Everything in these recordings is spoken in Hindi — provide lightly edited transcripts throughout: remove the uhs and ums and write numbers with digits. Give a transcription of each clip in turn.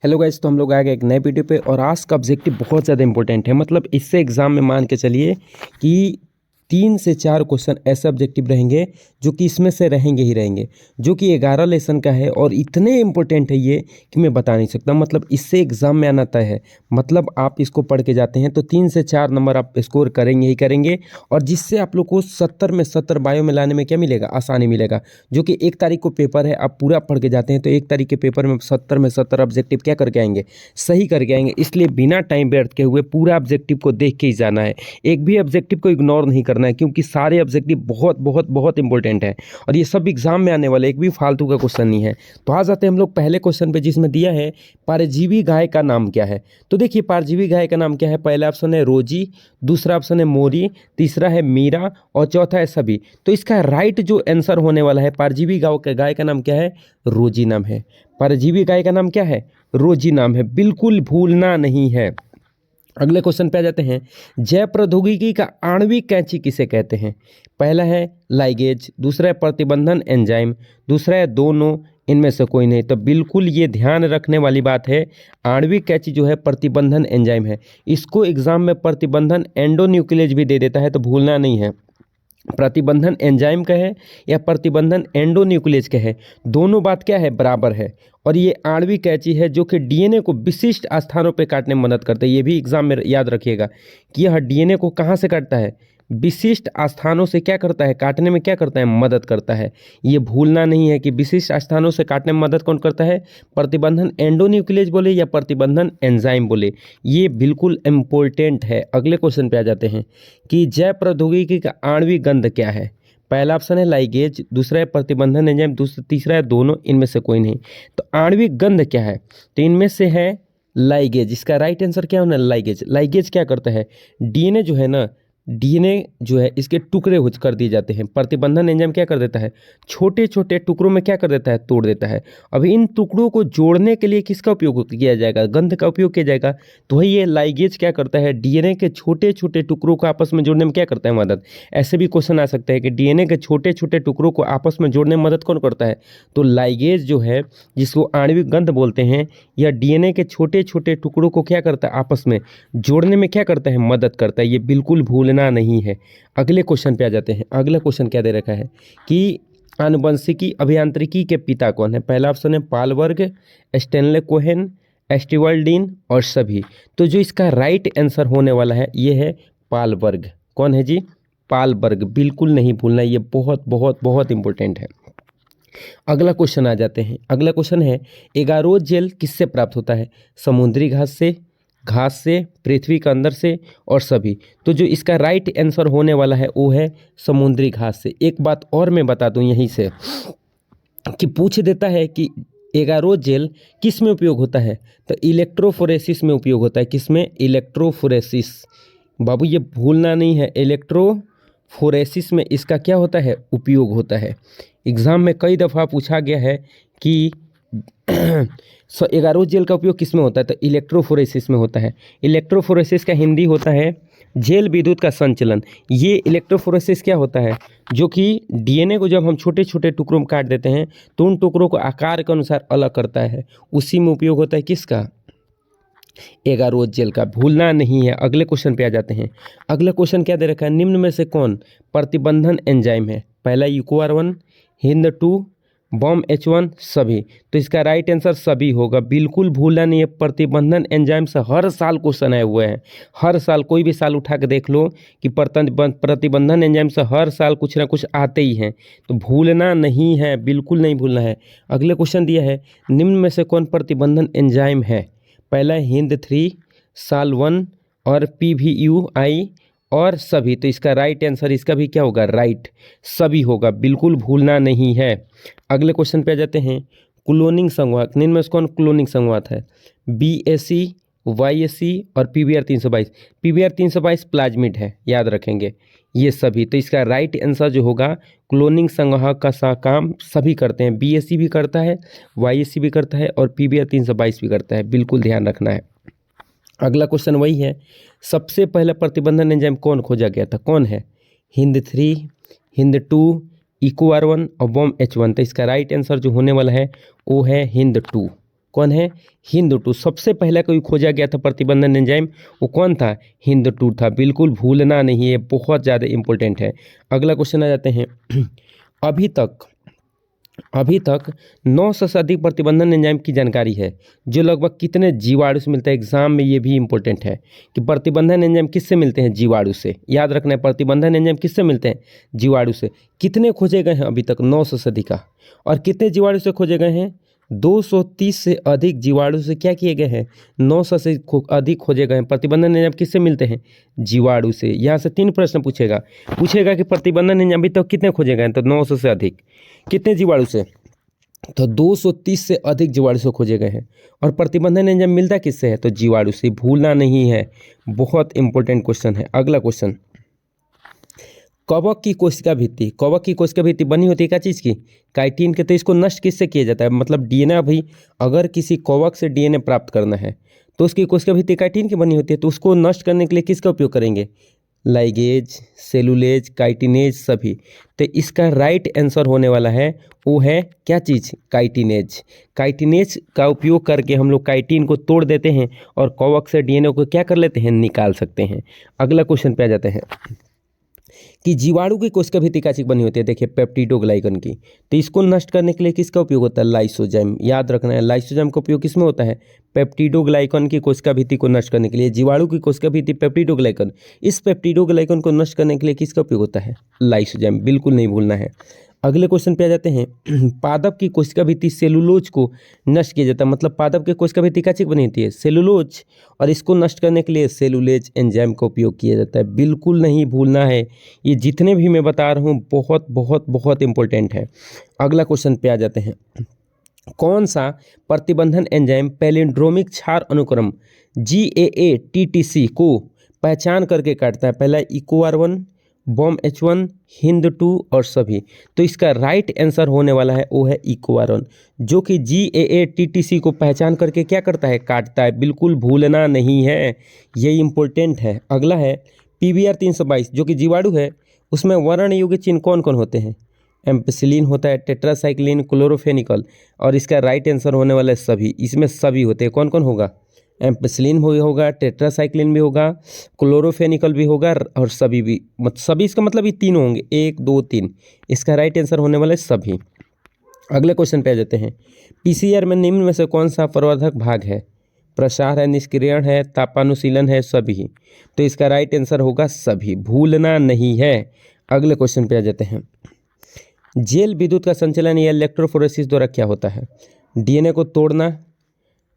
हेलो गाइस, तो हम लोग आ गए एक नए वीडियो पे। और आज का ऑब्जेक्टिव बहुत ज़्यादा इंपॉर्टेंट है। मतलब इससे एग्जाम में मान के चलिए कि 3 से 4 क्वेश्चन ऐसे ऑब्जेक्टिव रहेंगे जो कि इसमें से रहेंगे ही रहेंगे, जो कि 11 लेसन का है। और इतने इंपॉर्टेंट है ये कि मैं बता नहीं सकता। मतलब इससे एग्जाम में आना तय है। मतलब आप इसको पढ़ के जाते हैं तो 3 से 4 नंबर आप स्कोर करेंगे ही करेंगे। और जिससे आप लोग को 70 में 70 बायो में लाने में क्या मिलेगा, आसानी मिलेगा। जो कि 1 तारीख को पेपर है, आप पूरा पढ़ के जाते हैं तो 1 तारीख के पेपर में 70 में 70 ऑब्जेक्टिव क्या करके आएंगे, सही करके आएंगे। इसलिए बिना टाइम व्यर्थ के हुए पूरा ऑब्जेक्टिव को देख के ही जाना है। एक भी ऑब्जेक्टिव को इग्नोर नहीं करना है, क्योंकि सारे ऑब्जेक्टिव बहुत बहुत बहुत इंपॉर्टेंट है और ये सब एग्जाम में आने वाले, एक भी फालतू का क्वेश्चन नहीं है। तो आ जाते हैं हम लोग पहले क्वेश्चन पे, जिसमें दिया है परजीवी गाय का नाम क्या है। तो देखिए, परजीवी गाय का नाम क्या है। पहला ऑप्शन है रोजी, दूसरा ऑप्शन है मोरी, तीसरा है मीरा और चौथा है सभी। तो इसका राइट जो आंसर होने वाला है, परजीवी गाय का नाम क्या है, रोजी नाम है। परजीवी गाय का नाम क्या है, रोजी नाम है। बिल्कुल भूलना नहीं है। अगले क्वेश्चन पे आ जाते हैं। जैव प्रौद्योगिकी का आणविक कैंची किसे कहते हैं। पहला है लाइगेज, दूसरा है प्रतिबंधन एंजाइम, दूसरा है दोनों, इनमें से कोई नहीं। तो बिल्कुल ये ध्यान रखने वाली बात है, आणविक कैंची जो है प्रतिबंधन एंजाइम है। इसको एग्जाम में प्रतिबंधन एंडोन्यूक्लियेज भी दे देता है, तो भूलना नहीं है। प्रतिबंधन एंजाइम का है या प्रतिबंधन एंडोन्यूक्लियेज का है, दोनों बात क्या है, बराबर है। और ये आणविक कैंची है जो कि डीएनए को विशिष्ट स्थानों पे काटने में मदद करता है। ये भी एग्जाम में याद रखिएगा कि यह डीएनए को कहाँ से काटता है, विशिष्ट स्थानों से क्या करता है, काटने में क्या करता है, मदद करता है। ये भूलना नहीं है कि विशिष्ट स्थानों से काटने में मदद कौन करता है, प्रतिबंधन एंडोन्यूक्लियेज बोले या प्रतिबंधन एंजाइम बोले, ये बिल्कुल इम्पोर्टेंट है। अगले क्वेश्चन पे आ जाते हैं कि जैव प्रौद्योगिकी का आणविक गंध क्या है। पहला ऑप्शन है लाइगेज, दूसरा है प्रतिबंधन एंजाइम, तीसरा है दोनों, इनमें से कोई नहीं। तो आणविक गंध क्या है, तो इनमें से है लाइगेज। इसका राइट आंसर क्या होना, लाइगेज। लाइगेज क्या करता है, डीएनए जो है ना, डीएनए जो है इसके टुकड़े हो कर दिए जाते हैं। प्रतिबंधन एंजाइम क्या कर देता है, छोटे छोटे टुकड़ों में क्या कर देता है, तोड़ देता है। अब इन टुकड़ों को जोड़ने के लिए किसका उपयोग किया जाएगा, गंध का उपयोग किया जाएगा। तो वही ये लाइगेज क्या करता है, डीएनए के छोटे छोटे टुकड़ों को आपस में जोड़ने में क्या करता है, मदद। ऐसे भी क्वेश्चन आ सकता है कि डीएनए के छोटे छोटे टुकड़ों को आपस में जोड़ने में मदद कौन करता है, तो लाइगेज जो है, जिसको आणविक गंध बोलते हैं, यह डीएनए के छोटे छोटे टुकड़ों को क्या करता है, आपस में जोड़ने में क्या करता है, मदद करता है। ये बिल्कुल भूलना नहीं है। अगले क्वेश्चन पे आ जाते हैं। अगला क्वेश्चन क्या दे रखा है कि आनुवंशिकी अभियांत्रिकी के पिता कौन है। पहला ऑप्शन है पालबर्ग, स्टेनले कोहेन, एस्टिवल्डीन और सभी। तो जो इसका राइट आंसर होने वाला है ये है पालबर्ग। कौन है जी, पालबर्ग। बिल्कुल नहीं भूलना, ये बहुत बहुत बहुत इंपॉर्टेंट है। अगला क्वेश्चन आ जाते हैं। अगला क्वेश्चन है एगारोज जेल किससे प्राप्त होता है, समुद्री घास से, पृथ्वी के अंदर से और सभी। तो जो इसका राइट आंसर होने वाला है वो है समुद्री घास से। एक बात और मैं बता दूं यहीं से कि पूछ देता है कि एगारोज जेल किस में उपयोग होता है, तो इलेक्ट्रोफोरेसिस में उपयोग होता है। किस में, इलेक्ट्रोफोरेसिस। बाबू ये भूलना नहीं है, इलेक्ट्रोफोरेसिस में इसका क्या होता है, उपयोग होता है। एग्जाम में कई दफ़ा पूछा गया है कि एगारोज जेल का उपयोग किस में होता है, तो इलेक्ट्रोफोरेसिस में होता है। इलेक्ट्रोफोरेसिस का हिंदी होता है जेल विद्युत का संचलन। ये इलेक्ट्रोफोरेसिस क्या होता है, जो कि डीएनए को जब हम छोटे छोटे टुकड़ों में काट देते हैं तो उन टुकड़ों को आकार के अनुसार अलग करता है। उसी में उपयोग होता है किसका, एगारोज जेल का। भूलना नहीं है। अगले क्वेश्चन पे आ जाते हैं। अगला क्वेश्चन क्या दे रखा है, निम्न में से कौन प्रतिबंधन एंजाइम है। पहला यूकोआर1, हिंद2, बॉम H1, सभी। तो इसका राइट आंसर सभी होगा। बिल्कुल भूलना नहीं है। प्रतिबंधन एंजाइम से हर साल क्वेश्चन आए हुए हैं। हर साल, कोई भी साल उठा के देख लो कि प्रतिबंधन एंजाइम से हर साल कुछ ना कुछ आते ही हैं। तो भूलना नहीं है, बिल्कुल नहीं भूलना है। अगले क्वेश्चन दिया है निम्न में से कौन प्रतिबंधन एंजाइम है। पहला है हिंद3, साल1 और PVUI और सभी। तो इसका राइट आंसर इसका भी क्या होगा, राइट, सभी होगा। बिल्कुल भूलना नहीं है। अगले क्वेश्चन पे आ जाते हैं। क्लोनिंग संवाहक, निम्न में से कौन क्लोनिंग संवाहक है, BAC, YAC और PBr322। PBr322 प्लाज्मिड है, याद रखेंगे ये सभी। तो इसका राइट आंसर जो होगा, क्लोनिंग संवाहक का काम सभी करते हैं। BAC भी करता है, YAC भी करता है और PBr322 भी करता है। बिल्कुल ध्यान रखना है। अगला क्वेश्चन वही है, सबसे पहला प्रतिबंधन एंजाइम कौन खोजा गया था, कौन है, हिंद3, हिंद2, यूकोआर1 और बॉम H1। तो इसका राइट आंसर जो होने वाला है वो है हिंद2। कौन है? हिंदुटू। सबसे पहला कोई खोजा गया था प्रतिबंधन एंजाइम, वो कौन था? हिंदुटू था। बिल्कुल भूलना नहीं है, बहुत ज़्यादा इंपॉर्टेंट है। अगला क्वेश्चन आ जाते हैं। अभी तक 900 से अधिक प्रतिबंधन एंजाइम की जानकारी है, जो लगभग कितने जीवाणु से मिलता है? एग्जाम में ये भी इंपॉर्टेंट है कि प्रतिबंधन एंजाइम किससे मिलते हैं? जीवाणु से। याद रखना है, प्रतिबंधन एंजाइम किससे मिलते हैं? जीवाणु से। कितने खोजे गए हैं अभी तक? 900 से अधिक का। और कितने जीवाणु से खोजे गए हैं? 230 से अधिक जीवाणु से क्या किए गए हैं? 900 से अधिक खोजे गए हैं। प्रतिबंधन एंजाइम किससे मिलते हैं? जीवाणु से। यहाँ से 3 प्रश्न पूछेगा कि प्रतिबंधन एंजाइम अभी तक कितने खोजे गए हैं? तो 900 से अधिक। कितने जीवाणु से? तो 230 से अधिक जीवाणु से खोजे गए हैं। और प्रतिबंधन एंजाइम मिलता किससे है? तो जीवाणु से। भूलना नहीं है, बहुत इंपॉर्टेंट क्वेश्चन है। अगला क्वेश्चन, कवक की कोशिका भित्ति। कवक की कोशिका भित्ति बनी होती है क्या चीज़ की? काइटिन के। तो इसको नष्ट किससे किया जाता है? मतलब डीएनए। भाई अगर किसी कवक से डीएनए प्राप्त करना है तो उसकी कोशिका भित्ति काइटिन की बनी होती है, तो उसको नष्ट करने के लिए किसका उपयोग करेंगे? लाइगेज, सेलुलेज, काइटिनेज, सभी। तो इसका राइट आंसर होने वाला है वो है क्या चीज़? काइटिनेज। काइटिनेज का उपयोग करके हम लोग काइटिन को तोड़ देते हैं और कवक से डीएनए को क्या कर लेते हैं? निकाल सकते हैं। अगला क्वेश्चन पे आ जाते हैं कि जीवाणु की कोशिका भित्ति क्या चीज बनी होती है? देखिए पेप्टिडोग्लाइकन की। तो इसको नष्ट करने के लिए किसका उपयोग होता है? लाइसोजाइम। याद रखना है, लाइसोजाइम का उपयोग किसमें होता है? पेप्टिडोग्लाइकन की कोशिका भित्ति को नष्ट करने के लिए। जीवाणु की कोशिका भित्ति पेप्टिडोग्लाइकन, इस पेप्टिडोग्लाइकन को नष्ट करने के लिए किसका उपयोग होता है? लाइसोजाइम। बिल्कुल नहीं भूलना है। अगले क्वेश्चन पे आ जाते हैं। पादप की कोशिका भित्ति सेलुलोज को नष्ट किया जाता है। मतलब पादप की कोशिका भित्ति क्या चीज बनी होती है? सेलुलोज। और इसको नष्ट करने के लिए सेलुलेज एंजाइम का उपयोग किया जाता है। बिल्कुल नहीं भूलना है। ये जितने भी मैं बता रहा हूँ बहुत बहुत बहुत इंपॉर्टेंट है। अगला क्वेश्चन पे आ जाते हैं। कौन सा प्रतिबंधन एंजाइम पैलिंड्रोमिक क्षार अनुक्रम GAATTC को पहचान करके काटता है? पहला EcoR1, BOM-H1, HIND2 और सभी। तो इसका राइट आंसर होने वाला है वो है EcoR1, जो कि GAATTC को पहचान करके क्या करता है? काटता है। बिल्कुल भूलना नहीं है, ये इंपॉर्टेंट है। अगला है PBR 322, जो कि जीवाणु है। उसमें वर्ण युग्म चिन्ह कौन कौन होते हैं? एम्पेसिलिन होता है, टेट्रासाइक्लिन, क्लोरोफेनिकल। और इसका राइट आंसर होने वाला है सभी। इसमें सभी होते हैं। कौन कौन होगा? एम्पेसिलिन भी होगा, टेट्रासाइक्लिन भी होगा, क्लोरोफेनिकल भी होगा और सभी भी। सभी इसका मतलब ये तीनों होंगे, 1 2 3। इसका राइट आंसर होने वाला है सभी। अगले क्वेश्चन पे आ जाते हैं। PCR में निम्न में से कौन सा प्रवर्धक भाग है? प्रसार है, निष्क्रियण है, तापानुशीलन है, सभी। तो इसका राइट आंसर होगा सभी। भूलना नहीं है। अगले क्वेश्चन पे आ जाते हैं। जेल विद्युत का संचलन या इलेक्ट्रोफोरेसिस द्वारा क्या होता है? डीएनए को तोड़ना,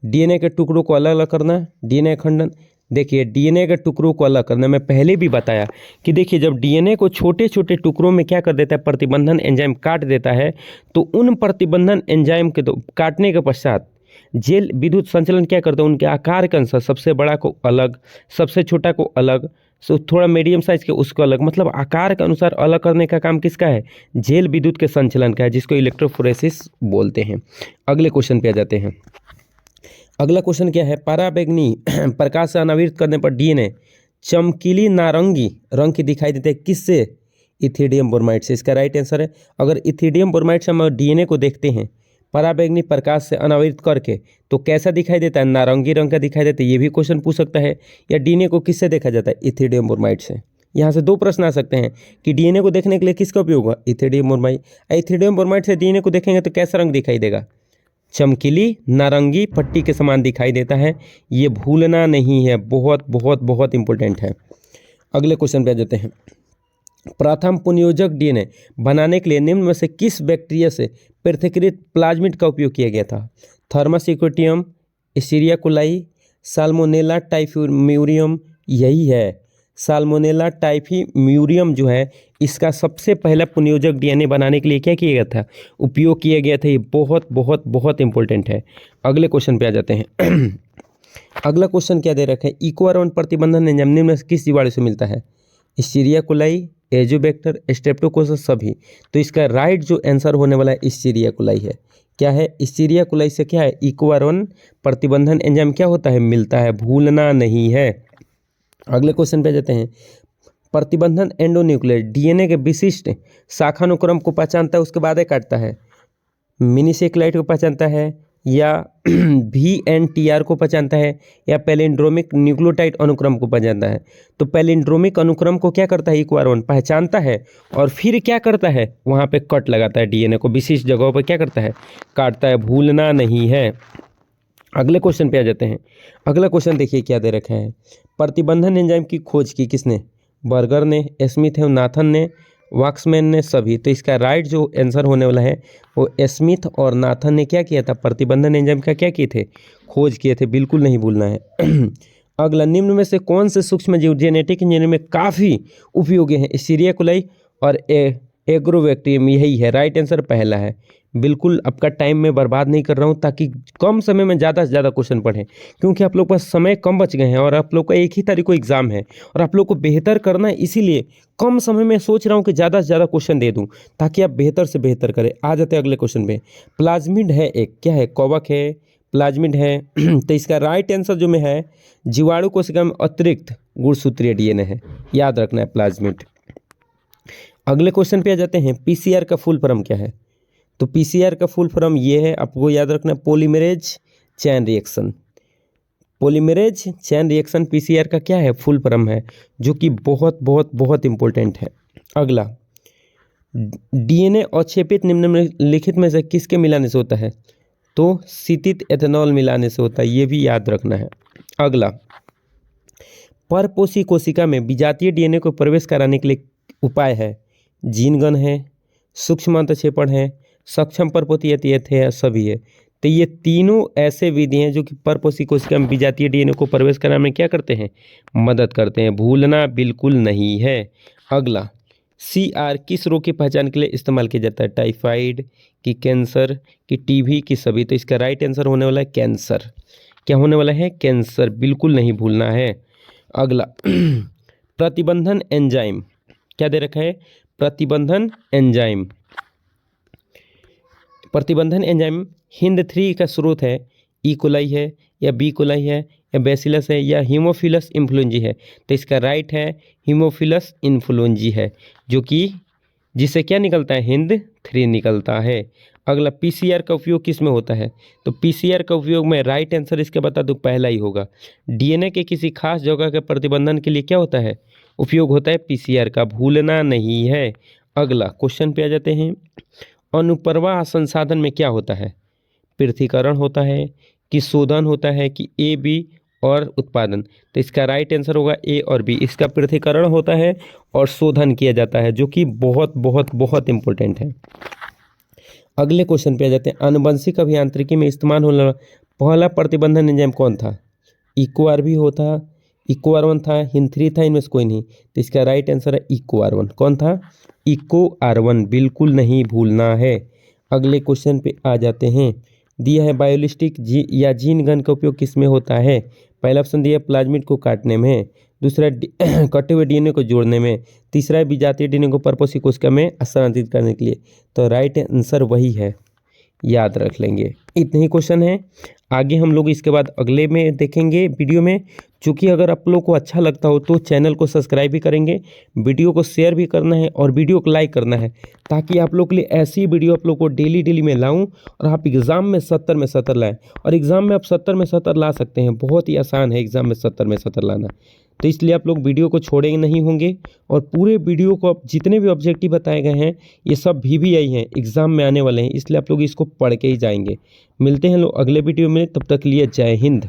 डीएनए के टुकड़ों को अलग अलग करना, डीएनए खंडन। देखिए डीएनए के टुकड़ों को अलग करना, मैं पहले भी बताया कि देखिए जब डीएनए को छोटे छोटे टुकड़ों में क्या कर देता है? प्रतिबंधन एंजाइम काट देता है। तो उन प्रतिबंधन एंजाइम के काटने के पश्चात जेल विद्युत संचलन क्या करता है? उनके आकार के अनुसार सबसे बड़ा को अलग, सबसे छोटा को अलग, थोड़ा मीडियम साइज के उसको अलग, मतलब आकार के अनुसार अलग करने का काम किसका है? जेल विद्युत के संचलन का है, जिसको इलेक्ट्रोफोरेसिस बोलते हैं। अगले क्वेश्चन पे आ जाते हैं। अगला क्वेश्चन क्या है? पराबैंगनी प्रकाश से अनावृत करने पर डीएनए चमकीली नारंगी रंग की दिखाई देते हैं। किससे? इथिडियम ब्रोमाइड से। इसका राइट आंसर है, अगर इथिडियम ब्रोमाइड से हम डीएनए को देखते हैं पराबैंगनी प्रकाश से अनावृत करके, तो कैसा दिखाई देता है? नारंगी रंग का दिखाई देता है। ये भी क्वेश्चन पूछ सकता है। या डीएनए को किससे देखा जाता है? इथिडियम ब्रोमाइड से। यहाँ से 2 प्रश्न आ सकते हैं कि डीएनए को देखने के लिए किसका उपयोग हुआ? Ethidium bromide. इथिडियम ब्रोमाइड से डीएनए को देखेंगे तो कैसा रंग दिखाई देगा? चमकीली नारंगी पट्टी के समान दिखाई देता है। ये भूलना नहीं है, बहुत बहुत बहुत इंपॉर्टेंट है। अगले क्वेश्चन पे आ जाते हैं। प्रथम पुनयोजक डीएनए बनाने के लिए निम्न में से किस बैक्टीरिया से पृथक्कृत प्लाज्मिड का उपयोग किया गया था? Thermus aquaticus, Escherichia coli, Salmonella typhimurium. यही है, साल्मोनेला टाइफिम्यूरियम जो है, इसका सबसे पहला पुनयोजक डीएनए बनाने के लिए क्या किया गया था? उपयोग किया गया था। ये बहुत बहुत बहुत इंपॉर्टेंट है। अगले क्वेश्चन पे आ जाते हैं। अगला क्वेश्चन क्या दे रखा है? EcoR1 प्रतिबंधन एंजाइम निम्न में से किस जीवाणु से मिलता है? एस्चेरिचिया कोलाई, एजोबैक्टर, स्ट्रेप्टोकोकस, सभी। तो इसका राइट जो आंसर होने वाला है एस्चेरिचिया कोलाई है। क्या है? एस्चेरिचिया कोलाई से क्या है? EcoR1 प्रतिबंधन एंजाइम क्या होता है? मिलता है। भूलना नहीं है। अगले क्वेश्चन पे जाते हैं। प्रतिबंधन एंडोन्यूक्लियर डीएनए के विशिष्ट शाखानुक्रम को पहचानता है, उसके बाद काटता है। मिनीसेक्लाइड को पहचानता है, या VNTR को पहचानता है या पैलिंड्रोमिक न्यूक्लियोटाइड अनुक्रम को पहचानता है। तो पैलिंड्रोमिक अनुक्रम को क्या करता है EQ-R1 पहचानता है और फिर क्या करता है वहाँ पे कट लगाता है, DNA को विशिष्ट जगहों पर क्या करता है काटता है, भूलना नहीं है। अगले क्वेश्चन पे आ जाते हैं। अगला क्वेश्चन देखिए क्या दे रखा है। प्रतिबंधन एंजाइम की खोज की किसने? बर्गर ने, स्मिथ एवं नाथन ने, वाक्समैन ने, सभी। तो इसका राइट जो आंसर होने वाला है वो स्मिथ और नाथन ने क्या किया था, प्रतिबंधन एंजाइम का क्या किए थे, खोज किए थे, बिल्कुल नहीं भूलना है। अगला, निम्न में से कौन से सूक्ष्म जीव जेनेटिक इंजीनियरिंग में काफ़ी उपयोगी हैं? सीरिया कोलाई और एग्रोबैक्टीरियम, यही है राइट आंसर, पहला है। बिल्कुल आपका टाइम मैं बर्बाद नहीं कर रहा हूँ ताकि कम समय में ज़्यादा से ज़्यादा क्वेश्चन पढ़ें, क्योंकि आप लोग के पास समय कम बच गए हैं और आप लोग का 1 ही तारीख को एग्ज़ाम है और आप लोग को बेहतर करना है, इसीलिए कम समय में सोच रहा हूँ कि ज़्यादा से ज़्यादा क्वेश्चन दे दूँ ताकि आप बेहतर से बेहतर करें। आ जाते हैं अगले क्वेश्चन पे। प्लाज्मिड है एक, क्या है, कवक है, प्लाज्मिड है। तो इसका राइट आंसर जो में है जीवाणु कोशिका में अतिरिक्त गुणसूत्रीय DNA है, याद रखना है प्लाज्मिड। अगले क्वेश्चन पे आ जाते हैं। PCR का फुल फॉर्म क्या है? तो PCR का फुल फॉर्म ये है, आपको याद रखना, polymerase chain reaction. Polymerase chain reaction PCR का क्या है, फुल फॉर्म है, जो कि बहुत बहुत बहुत इंपॉर्टेंट है। अगला, DNA अवक्षेपित निम्नलिखित में से किसके मिलाने से होता है? तो शीतित एथेनॉल मिलाने से होता है, ये भी याद रखना है। अगला, परपोषी कोशिका में विजातीय DNA को प्रवेश कराने के लिए उपाय है? जीनगन है, सूक्ष्म अंतक्षेपण है, सक्षम परपोषी है या सभी है। तो ये तीनों ऐसे विधि हैं जो कि परपोषी कोशिका में विजातीय DNA को प्रवेश कराने में क्या करते हैं, मदद करते हैं, भूलना बिल्कुल नहीं है। अगला, CR किस रोग की पहचान के लिए इस्तेमाल किया जाता है? टाइफाइड की, कैंसर की, TB की, सभी। तो इसका राइट आंसर होने वाला है कैंसर। क्या होने वाला है? कैंसर, बिल्कुल नहीं भूलना है। अगला, प्रतिबंधन एंजाइम क्या दे रखा है? प्रतिबंधन एंजाइम। प्रतिबंधन एंजाइम हिंद 3 का स्रोत है, ई कोलाई है या बी कोलाई है या बैसिलस है या हीमोफिलस इन्फ्लुएंजी है। तो इसका राइट है हीमोफिलस इन्फ्लुएंजी है, जो कि जिससे क्या निकलता है, हिंद 3 निकलता है। अगला, PCR का उपयोग किस में होता है? तो PCR का उपयोग में राइट आंसर इसके बता दूं, पहला ही होगा। DNA के किसी खास जगह के प्रतिबंधन के लिए क्या होता है, उपयोग होता है PCR का, भूलना नहीं है। अगला क्वेश्चन पे आ जाते हैं। अनुप्रवाह संसाधन में क्या होता है? पृथक्करण होता है कि शोधन होता है कि A, B और उत्पादन? तो इसका राइट आंसर होगा A और B। इसका पृथक्करण होता है और शोधन किया जाता है, जो कि बहुत बहुत बहुत इंपॉर्टेंट है। अगले क्वेश्चन पे आ जाते हैं। आनुवंशिक अभियांत्रिकी में इस्तेमाल होने वाला पहला प्रतिबंधन एंजाइम कौन था? EQ-RB होता, EQ-R1 था, HIN3 था, इनमें से कोई नहीं। तो इसका राइट आंसर है EQ-R1। कौन था? EQ-R1, बिल्कुल नहीं भूलना है। अगले क्वेश्चन पे आ जाते हैं। दिया है बायोलिस्टिक या जीन गन का उपयोग किस में होता है? पहला ऑप्शन दिया है प्लाज्मिड को काटने में, दूसरा कटे हुए DNA को जोड़ने में, तीसरा है विजातीय DNA को परपोषी कोशिका में स्थानांतरित करने के लिए। तो राइट आंसर वही है, याद रख लेंगे। इतने ही क्वेश्चन हैं, आगे हम लोग इसके बाद अगले में देखेंगे वीडियो में। चूँकि अगर आप लोग को अच्छा लगता हो तो चैनल को सब्सक्राइब भी करेंगे, वीडियो को शेयर भी करना है और वीडियो को लाइक करना है, ताकि आप लोग के लिए ऐसी वीडियो आप लोग को डेली में लाऊं और आप एग्ज़ाम में 70 में 70 लाएँ। और एग्ज़ाम में आप 70 में 70 ला सकते हैं, बहुत ही आसान है एग्ज़ाम में 70 में 70 लाना। तो इसलिए आप लोग वीडियो को छोड़े नहीं होंगे और पूरे वीडियो को आप जितने भी ऑब्जेक्टिव बताए गए हैं ये सब VBI हैं, एग्ज़ाम में आने वाले हैं, इसलिए आप लोग इसको पढ़ के ही जाएंगे। मिलते हैं लोग अगले वीडियो में, तब तक के लिए जय हिंद।